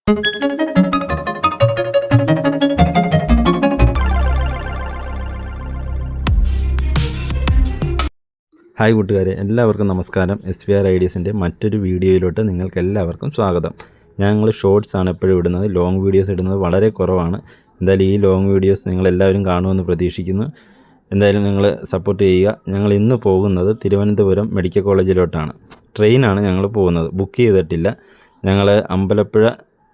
Hi കൂട്ടുകാരെ, എല്ലാവർക്കും നമസ്കാരം. SVR ഐഡിയസിൻ്റെ മറ്റൊരു വീഡിയോയിലോട്ട് നിങ്ങൾക്ക് എല്ലാവർക്കും സ്വാഗതം. ഞങ്ങൾ ഷോർട്സ് ആണ് എപ്പോഴും ഇടുന്നത്, ലോങ് വീഡിയോസ് ഇടുന്നത് വളരെ കുറവാണ്. എന്തായാലും ഈ ലോങ് വീഡിയോസ് നിങ്ങളെല്ലാവരും കാണുമെന്ന് പ്രതീക്ഷിക്കുന്നു. എന്തായാലും നിങ്ങൾ സപ്പോർട്ട് ചെയ്യുക. ഞങ്ങൾ ഇന്ന് പോകുന്നത് തിരുവനന്തപുരം മെഡിക്കൽ കോളേജിലോട്ടാണ്. ട്രെയിനാണ് ഞങ്ങൾ പോകുന്നത്, ബുക്ക് ചെയ്തിട്ടില്ല. ഞങ്ങൾ അമ്പലപ്പുഴ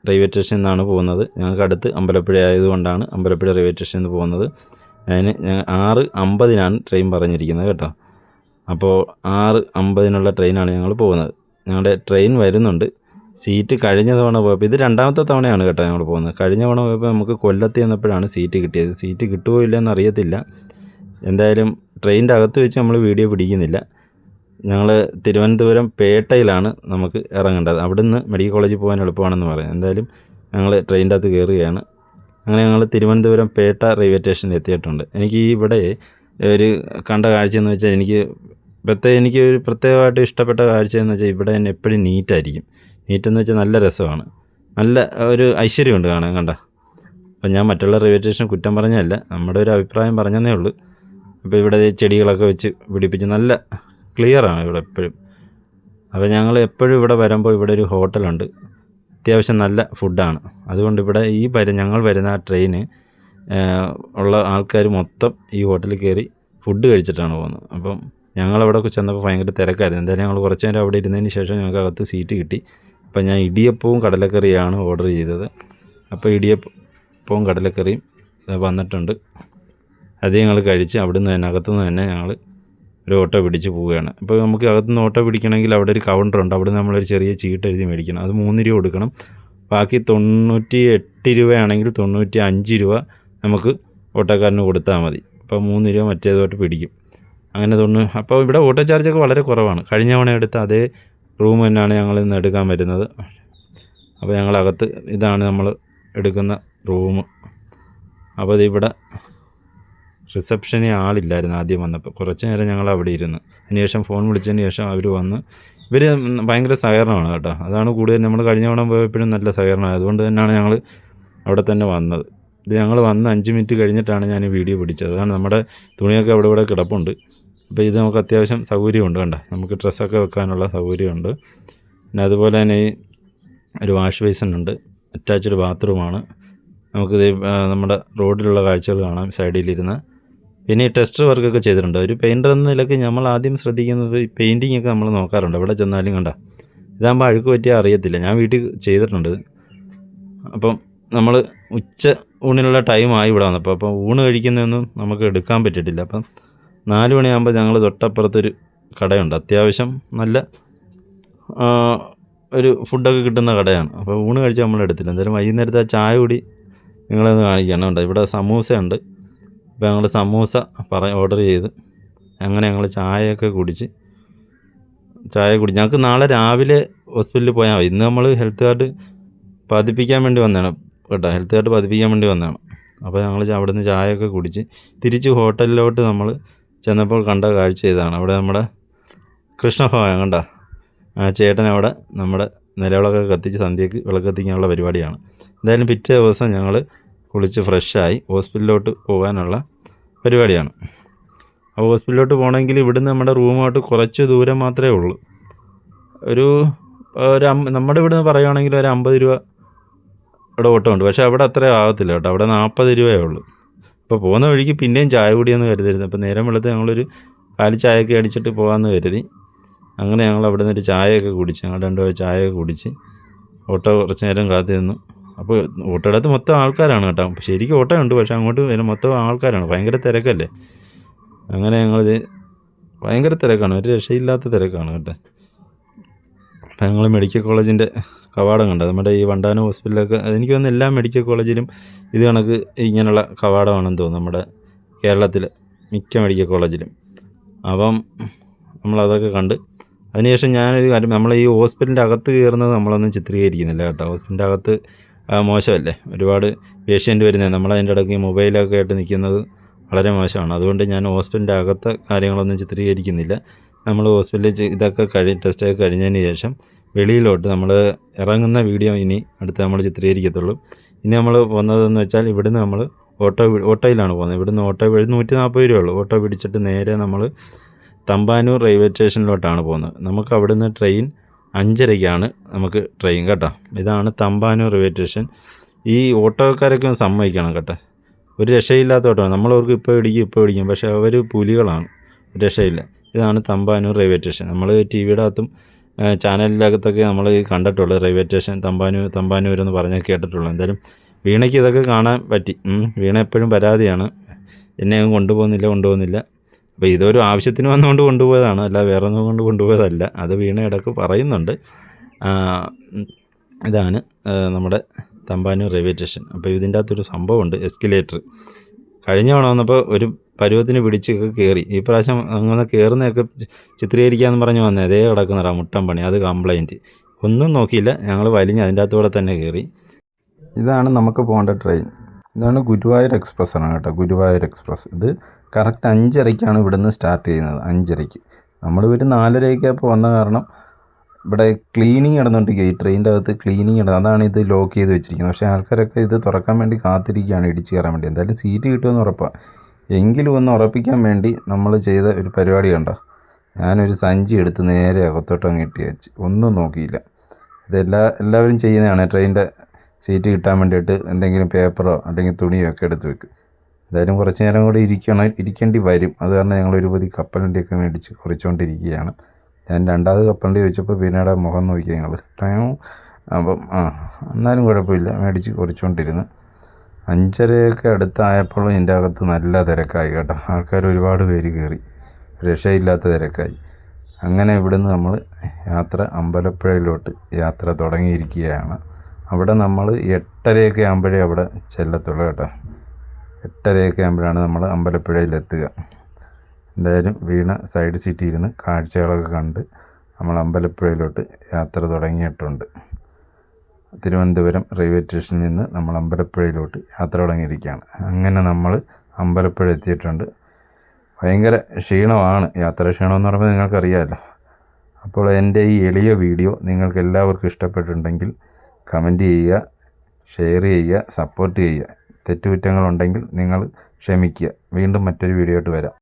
റെയിൽവേ സ്റ്റേഷനിൽ നിന്നാണ് പോകുന്നത്. ഞങ്ങൾക്ക് അടുത്ത് അമ്പലപ്പുഴ ആയതുകൊണ്ടാണ് അമ്പലപ്പുഴ റെയിൽവേ സ്റ്റേഷനിൽ നിന്ന് പോകുന്നത്. അതിന് 6:50 ട്രെയിൻ പറഞ്ഞിരിക്കുന്നത് കേട്ടോ. അപ്പോൾ 6:50 ട്രെയിനാണ് ഞങ്ങൾ പോകുന്നത്. ഞങ്ങളുടെ ട്രെയിൻ വരുന്നുണ്ട്. സീറ്റ് കഴിഞ്ഞ തവണ പോയപ്പോൾ, ഇത് രണ്ടാമത്തെ തവണയാണ് കേട്ടോ ഞങ്ങൾ പോകുന്നത്. കഴിഞ്ഞ തവണ പോയപ്പോൾ നമുക്ക് കൊല്ലത്ത് ചെന്നപ്പോഴാണ് സീറ്റ് കിട്ടിയത്. സീറ്റ് കിട്ടുമോ ഇല്ലയെന്ന് അറിയത്തില്ല. എന്തായാലും ട്രെയിനിൻ്റെ അകത്ത് വെച്ച് നമ്മൾ വീഡിയോ പിടിക്കുന്നില്ല. ഞങ്ങൾ തിരുവനന്തപുരം പേട്ടയിലാണ് നമുക്ക് ഇറങ്ങേണ്ടത്. അവിടുന്ന് മെഡിക്കൽ കോളേജിൽ പോകാൻ എളുപ്പമാണെന്ന് പറയാം. എന്തായാലും ഞങ്ങൾ ട്രെയിനിൻ്റെ അകത്ത് കയറുകയാണ്. അങ്ങനെ ഞങ്ങൾ തിരുവനന്തപുരം പേട്ട റെയിൽവേ സ്റ്റേഷനിൽ എത്തിയിട്ടുണ്ട്. എനിക്ക് ഇവിടെ ഒരു കണ്ട കാഴ്ചയെന്ന് വെച്ചാൽ എനിക്ക് ഒരു പ്രത്യേകമായിട്ട് ഇഷ്ടപ്പെട്ട കാഴ്ചയെന്ന് വെച്ചാൽ ഇവിടെ തന്നെ എപ്പോഴും നീറ്റായിരിക്കും. നീറ്റെന്ന് വെച്ചാൽ നല്ല രസമാണ്, നല്ല ഒരു ഐശ്വര്യമുണ്ട് കാണാൻ. കണ്ട, അപ്പം ഞാൻ മറ്റുള്ള റെയിൽവേ സ്റ്റേഷൻ കുറ്റം പറഞ്ഞതല്ല, നമ്മുടെ ഒരു അഭിപ്രായം പറഞ്ഞതേ ഉള്ളൂ. അപ്പോൾ ഇവിടെ ചെടികളൊക്കെ വെച്ച് പിടിപ്പിച്ച് നല്ല ക്ലിയറാണ് ഇവിടെ എപ്പോഴും. അപ്പോൾ ഞങ്ങൾ എപ്പോഴും ഇവിടെ വരുമ്പോൾ ഇവിടെ ഒരു ഹോട്ടലുണ്ട്, അത്യാവശ്യം നല്ല ഫുഡാണ്. അതുകൊണ്ട് ഇവിടെ ഞങ്ങൾ വരുന്ന ആ ട്രെയിന് ഉള്ള ആൾക്കാർ മൊത്തം ഈ ഹോട്ടലിൽ കയറി ഫുഡ് കഴിച്ചിട്ടാണ് പോകുന്നത്. അപ്പം ഞങ്ങളവിടെ ചെന്നപ്പോൾ ഭയങ്കര തിരക്കായിരുന്നു. എന്തായാലും ഞങ്ങൾ കുറച്ച് നേരം അവിടെ ഇരുന്നതിന് ശേഷം ഞങ്ങൾക്ക് അകത്ത് സീറ്റ് കിട്ടി. അപ്പം ഞാൻ ഇടിയപ്പവും കടലക്കറിയാണ് ഓർഡർ ചെയ്തത്. അപ്പോൾ ഇടിയപ്പവും കടലക്കറിയും വന്നിട്ടുണ്ട്. അത് ഞങ്ങൾ കഴിച്ച് അവിടുന്ന് തന്നെ അകത്തുനിന്ന് തന്നെ ഞങ്ങൾ ഒരു ഓട്ടോ പിടിച്ച് പോവുകയാണ്. അപ്പോൾ നമുക്ക് അകത്തുനിന്ന് ഓട്ടോ പിടിക്കണമെങ്കിൽ അവിടെ ഒരു കൗണ്ടറുണ്ട്. അവിടെ നമ്മളൊരു ചെറിയ ചീട്ട് എഴുതി മേടിക്കണം. അത് 3 രൂപ കൊടുക്കണം. ബാക്കി 98 രൂപയാണെങ്കിൽ 95 രൂപ നമുക്ക് ഓട്ടോക്കാരന് കൊടുത്താൽ മതി. അപ്പോൾ 3 രൂപ മറ്റേതുമായിട്ട് പിടിക്കും. അങ്ങനെ അപ്പോൾ ഇവിടെ ഓട്ടോ ചാർജൊക്കെ വളരെ കുറവാണ്. കഴിഞ്ഞ തവണ എടുത്ത അതേ റൂം തന്നെയാണ് ഞങ്ങൾ ഇന്ന് എടുക്കാൻ വരുന്നത്. അപ്പോൾ ഞങ്ങളകത്ത് ഇതാണ് നമ്മൾ എടുക്കുന്ന റൂം. അപ്പോൾ ഇതിവിടെ റിസപ്ഷനിൽ ആളില്ലായിരുന്നു ആദ്യം വന്നപ്പോൾ. കുറച്ച് നേരം ഞങ്ങൾ അവിടെ ഇരുന്ന്, അതിനുശേഷം ഫോൺ വിളിച്ചതിന് ശേഷം അവർ വന്ന്. ഇവർ ഭയങ്കര സഹകരണമാണ് കേട്ടോ. അതാണ് കൂടുതൽ. നമ്മൾ കഴിഞ്ഞ തവണ പോയപ്പോഴും നല്ല സഹകരണമാണ്. അതുകൊണ്ട് തന്നെയാണ് ഞങ്ങൾ അവിടെ തന്നെ വന്നത്. ഇത് ഞങ്ങൾ വന്ന് 5 മിനിറ്റ് കഴിഞ്ഞിട്ടാണ് ഞാൻ വീഡിയോ പിടിച്ചത്. അതാണ് നമ്മുടെ തുണിയൊക്കെ ഇവിടെ കിടപ്പുണ്ട്. അപ്പോൾ ഇത് നമുക്ക് അത്യാവശ്യം സൗകര്യമുണ്ട്. കണ്ട, നമുക്ക് ഡ്രസ്സൊക്കെ വെക്കാനുള്ള സൗകര്യമുണ്ട്. പിന്നെ അതുപോലെ തന്നെ ഈ ഒരു വാഷ് ബേസിനുണ്ട്, അറ്റാച്ച്ഡ് ബാത്റൂമാണ്. നമുക്കിത് നമ്മുടെ റോഡിലുള്ള കാഴ്ചകൾ കാണാം സൈഡിലിരുന്ന്. പിന്നെ ഈ ടെസ്റ്റർ വർക്കൊക്കെ ചെയ്തിട്ടുണ്ട്. ഒരു പെയിൻറ്റർ എന്ന നിലയ്ക്ക് നമ്മൾ ആദ്യം ശ്രദ്ധിക്കുന്നത് ഈ പെയിൻറ്റിങ് ഒക്കെ നമ്മൾ നോക്കാറുണ്ട്. എവിടെ ചെന്നാലും കണ്ട, ഇതാകുമ്പോൾ അഴുക്ക് പറ്റിയാൽ അറിയത്തില്ല. ഞാൻ വീട്ടിൽ ചെയ്തിട്ടുണ്ട്. അപ്പം നമ്മൾ ഊണിനുള്ള ടൈമായി ഇവിടെ വന്നപ്പോൾ. അപ്പം ഊണ് കഴിക്കുന്നതൊന്നും നമുക്ക് എടുക്കാൻ പറ്റിയിട്ടില്ല. അപ്പം 4 മണിയാകുമ്പോൾ ഞങ്ങൾ തൊട്ടപ്പുറത്തൊരു കടയുണ്ട്, അത്യാവശ്യം നല്ല ഒരു ഫുഡൊക്കെ കിട്ടുന്ന കടയാണ്. അപ്പോൾ ഊണ് കഴിച്ചാൽ നമ്മൾ എടുത്തില്ല. എന്തായാലും വൈകുന്നേരത്തെ ചായ കൂടി നിങ്ങളൊന്ന് കാണിക്കണം. ഇവിടെ സമൂസയുണ്ട്. അപ്പോൾ ഞങ്ങൾ സമൂസ ഓർഡർ ചെയ്ത് അങ്ങനെ ഞങ്ങൾ ചായ കുടിച്ച് ഞങ്ങൾക്ക് നാളെ രാവിലെ ഹോസ്പിറ്റലിൽ പോയാൽ മതി. ഇന്ന് നമ്മൾ ഹെൽത്ത് കാർഡ് പതിപ്പിക്കാൻ വേണ്ടി വന്നതാണ് കേട്ടോ. ഹെൽത്ത് കാർഡ് പതിപ്പിക്കാൻ വേണ്ടി വന്നതാണ്. അപ്പോൾ ഞങ്ങൾ അവിടെ നിന്ന് ചായയൊക്കെ കുടിച്ച് തിരിച്ച് ഹോട്ടലിലോട്ട് നമ്മൾ ചെന്നപ്പോൾ കണ്ട കാഴ്ച ഇതാണ്. അവിടെ നമ്മുടെ കൃഷ്ണഭവൻ കണ്ട, ആ ചേട്ടൻ അവിടെ നമ്മുടെ നിലവിളക്കൊക്കെ കത്തിച്ച് സന്ധ്യയ്ക്ക് വിളക്ക് കത്തിക്കാനുള്ള പരിപാടിയാണ്. എന്തായാലും പിറ്റേ ദിവസം ഞങ്ങൾ കുളിച്ച് ഫ്രഷായി ഹോസ്പിറ്റലിലോട്ട് പോകാനുള്ള പരിപാടിയാണ്. അപ്പോൾ ഹോസ്പിറ്റലിലോട്ട് പോകണമെങ്കിൽ ഇവിടുന്ന് നമ്മുടെ റൂമായിട്ട് കുറച്ച് ദൂരം മാത്രമേ ഉള്ളൂ. നമ്മുടെ ഇവിടുന്ന് പറയുകയാണെങ്കിൽ ഒരു 50 രൂപ ഇവിടെ ഓട്ടോ ഉണ്ട്. പക്ഷേ അവിടെ അത്ര ആകത്തില്ല കേട്ടോ. അവിടെ 40 രൂപയേ ഉള്ളൂ. അപ്പോൾ പോകുന്ന വഴിക്ക് പിന്നെയും ചായ കുടിയെന്ന് കരുതരുത്. അപ്പോൾ നേരം വെളുത്ത് ഞങ്ങളൊരു 4 ചായയൊക്കെ അടിച്ചിട്ട് പോകാമെന്ന് കരുതി. അങ്ങനെ ഞങ്ങൾ അവിടെ നിന്നൊരു ചായയൊക്കെ കുടിച്ച്, ഞങ്ങൾ 2 ചായയൊക്കെ കുടിച്ച് ഓട്ടോ കുറച്ച് നേരം കാത്തു നിന്നു. അപ്പോൾ ഓട്ടോടത്ത് മൊത്തം ആൾക്കാരാണ് കേട്ടോ. ശരിക്കും ഓട്ടോ ഉണ്ട്, പക്ഷേ അങ്ങോട്ട് വരും മൊത്തം ആൾക്കാരാണ്. ഭയങ്കര തിരക്കല്ലേ. അങ്ങനെ ഞങ്ങളിത് ഭയങ്കര തിരക്കാണ്, ഒരു രക്ഷയില്ലാത്ത തിരക്കാണ് കേട്ടോ. അപ്പോൾ ഞങ്ങൾ മെഡിക്കൽ കോളേജിൻ്റെ കവാടം കണ്ടത്. നമ്മുടെ ഈ വണ്ടാനം ഹോസ്പിറ്റലൊക്കെ എനിക്ക് തോന്നുന്നു എല്ലാ മെഡിക്കൽ കോളേജിലും ഇത് കണക്ക് ഇങ്ങനെയുള്ള കവാടമാണെന്ന് തോന്നുന്നു, നമ്മുടെ കേരളത്തിൽ മിക്ക മെഡിക്കൽ കോളേജിലും. അപ്പം നമ്മളതൊക്കെ കണ്ട് അതിനുശേഷം ഞാനൊരു കാര്യം, നമ്മൾ ഈ ഹോസ്പിറ്റലിൻ്റെ അകത്ത് കയറുന്നത് നമ്മളൊന്നും ചിത്രീകരിക്കുന്നില്ല കേട്ടോ. ഹോസ്പിറ്റലിൻ്റെ അകത്ത് മോശമല്ലേ, ഒരുപാട് പേഷ്യൻ്റ് വരുന്നത്. നമ്മളതിൻ്റെ ഇടയ്ക്ക് മൊബൈലൊക്കെ ആയിട്ട് നിൽക്കുന്നത് വളരെ മോശമാണ്. അതുകൊണ്ട് ഞാൻ ഹോസ്പിറ്റലിൻ്റെ അകത്തെ കാര്യങ്ങളൊന്നും ചിത്രീകരിക്കുന്നില്ല. നമ്മൾ ഹോസ്പിറ്റലിൽ ഇതൊക്കെ ടെസ്റ്റൊക്കെ കഴിഞ്ഞതിന് ശേഷം വെളിയിലോട്ട് നമ്മൾ ഇറങ്ങുന്ന വീഡിയോ ഇനി അടുത്ത് നമ്മൾ ചിത്രീകരിക്കത്തുള്ളൂ. ഇനി നമ്മൾ പോകുന്നതെന്ന് വെച്ചാൽ ഇവിടുന്ന് നമ്മൾ ഓട്ടോയിലാണ് പോകുന്നത്. ഇവിടുന്ന് ഓട്ടോ 140 രൂപയുള്ളൂ. ഓട്ടോ പിടിച്ചിട്ട് നേരെ നമ്മൾ തമ്പാനൂർ റെയിൽവേ സ്റ്റേഷനിലോട്ടാണ് പോകുന്നത്. നമുക്ക് അവിടുന്ന് ട്രെയിൻ 5:30ക്കാണ് നമുക്ക് ട്രെയിൻ കേട്ടോ. ഇതാണ് തമ്പാനൂർ റെയിൽവേ സ്റ്റേഷൻ. ഈ ഓട്ടോക്കാരൊക്കെ ഒന്ന് സമ്മതിക്കണം കേട്ടോ, ഒരു രക്ഷയില്ലാത്ത ഓട്ടോ. നമ്മളവർക്ക് ഇപ്പോൾ പിടിക്കും, പക്ഷേ അവർ പുലികളാണ്, ഒരു രക്ഷയില്ല. ഇതാണ് തമ്പാനൂർ റെയിൽവേ സ്റ്റേഷൻ. നമ്മൾ ടി വിയുടെ അകത്തും ചാനലിനകത്തൊക്കെ നമ്മൾ കണ്ടിട്ടുള്ളത് റെയിൽവേ സ്റ്റേഷൻ തമ്പാനൂരെന്ന് പറഞ്ഞാൽ കേട്ടിട്ടുള്ളൂ. എന്തായാലും വീണയ്ക്ക് ഇതൊക്കെ കാണാൻ പറ്റി. വീണ എപ്പോഴും പരാതിയാണ്, എന്നെ കൊണ്ടുപോകുന്നില്ല. അപ്പോൾ ഇതൊരു ആവശ്യത്തിന് വന്നുകൊണ്ട് കൊണ്ടുപോയതാണ്, അല്ല വേറെ ഒന്നും കൊണ്ട് കൊണ്ടുപോയതല്ല. അത് വീണ ഇടയ്ക്ക് പറയുന്നുണ്ട്. ഇതാണ് നമ്മുടെ തമ്പാനൂർ റെയിൽവേ സ്റ്റേഷൻ. അപ്പോൾ ഇതിൻ്റെ അകത്തൊരു സംഭവമുണ്ട്, എസ്കലേറ്റർ. കഴിഞ്ഞ തവണ വന്നപ്പോൾ ഒരു പരുവത്തിന് പിടിച്ചൊക്കെ കയറി. ഈ പ്രാവശ്യം അങ്ങനെ കയറുന്നതൊക്കെ ചിത്രീകരിക്കാമെന്ന് പറഞ്ഞ് വന്നേ, അതേ കിടക്കുന്നതാണ് മുട്ടൻ പണി. അത് കംപ്ലൈൻറ്റ്, ഒന്നും നോക്കിയില്ല, ഞങ്ങൾ വലിഞ്ഞ് അതിൻ്റെ അകത്തൂടെ തന്നെ കയറി. ഇതാണ് നമുക്ക് പോകേണ്ട ട്രെയിൻ. ഇതാണ് ഗുരുവായൂർ എക്സ്പ്രസ് ആണ് കേട്ടോ, ഗുരുവായൂർ എക്സ്പ്രസ്. ഇത് കറക്റ്റ് 5:30ക്കാണ് ഇവിടുന്ന് സ്റ്റാർട്ട് ചെയ്യുന്നത്. 5:30ക്ക് നമ്മളിവർ 4:30 വന്ന കാരണം ഇവിടെ ക്ലീനിങ് നടന്നുകൊണ്ടിരിക്കുക. ഈ ട്രെയിനിൻ്റെ അകത്ത് ക്ലീനിങ് നടന്നു, അതാണ് ഇത് ലോക്ക് ചെയ്ത് വെച്ചിരിക്കുന്നത്. പക്ഷേ ആൾക്കാരൊക്കെ ഇത് തുറക്കാൻ വേണ്ടി കാത്തിരിക്കുകയാണ്, ഇടിച്ച് കയറാൻ വേണ്ടി. എന്തായാലും സീറ്റ് കിട്ടുമെന്ന് ഉറപ്പാണ്. എങ്കിലും ഒന്ന് ഉറപ്പിക്കാൻ വേണ്ടി നമ്മൾ ചെയ്ത ഒരു പരിപാടി കണ്ടോ, ഞാനൊരു സഞ്ചി എടുത്ത് നേരെ അകത്തോട്ടങ്ങ് ഇട്ടി വെച്ച്, ഒന്നും നോക്കിയില്ല. എല്ലാവരും ചെയ്യുന്നതാണ്. ട്രെയിനിൻ്റെ സീറ്റ് കിട്ടാൻ വേണ്ടിയിട്ട് എന്തെങ്കിലും പേപ്പറോ അല്ലെങ്കിൽ തുണിയോ ഒക്കെ എടുത്ത് വെക്കും. എന്തായാലും കുറച്ച് നേരം കൂടി ഇരിക്കേണ്ടി വരും. അത് കാരണം ഞങ്ങൾ ഒരുപതി കപ്പലണ്ടിയൊക്കെ മേടിച്ച് കുറച്ചുകൊണ്ടിരിക്കുകയാണ്. ഞാൻ രണ്ടാമത് കപ്പലണ്ടി ചോദിച്ചപ്പോൾ പിന്നീട് മുഖം നോക്കിയാൽ ഞങ്ങൾ അപ്പം എന്നാലും കുഴപ്പമില്ല, മേടിച്ച് കുറച്ചുകൊണ്ടിരുന്നു. 5:30 അടുത്തായപ്പോൾ ഇതിൻ്റെ അകത്ത് നല്ല തിരക്കായി കേട്ടോ. ആൾക്കാർ ഒരുപാട് പേര് കയറി, രക്ഷയില്ലാത്ത തിരക്കായി. അങ്ങനെ ഇവിടുന്ന് നമ്മൾ അമ്പലപ്പുഴയിലോട്ട് യാത്ര തുടങ്ങിയിരിക്കുകയാണ്. അവിടെ നമ്മൾ 8:30 ആകുമ്പോഴേ അവിടെ ചെല്ലത്തുള്ളൂ കേട്ടോ. 8:30 ആകുമ്പോഴാണ് നമ്മൾ അമ്പലപ്പുഴയിലെത്തുക. എന്തായാലും വീണ സൈഡ് സീറ്റിൽ ഇരുന്ന് കാഴ്ചകളൊക്കെ കണ്ട് നമ്മൾ അമ്പലപ്പുഴയിലോട്ട് യാത്ര തുടങ്ങിയിട്ടുണ്ട്. തിരുവനന്തപുരം റെയിൽവേ സ്റ്റേഷനിൽ നിന്ന് നമ്മൾ അമ്പലപ്പുഴയിലോട്ട് യാത്ര തുടങ്ങിയിരിക്കുകയാണ്. അങ്ങനെ നമ്മൾ അമ്പലപ്പുഴ എത്തിയിട്ടുണ്ട്. ഭയങ്കര ക്ഷീണമാണ്, യാത്ര ക്ഷീണമെന്ന് പറയുമ്പോൾ നിങ്ങൾക്കറിയാമല്ലോ. അപ്പോൾ എൻ്റെ ഈ എളിയ വീഡിയോ നിങ്ങൾക്ക് എല്ലാവർക്കും ഇഷ്ടപ്പെട്ടിട്ടുണ്ടെങ്കിൽ കമൻറ്റ് ചെയ്യുക, ഷെയർ ചെയ്യുക, സപ്പോർട്ട് ചെയ്യുക. തെറ്റുകുറ്റങ്ങളുണ്ടെങ്കിൽ നിങ്ങൾ ക്ഷമിക്കുക. വീണ്ടും മറ്റൊരു വീഡിയോ ആയിട്ട് വരാം.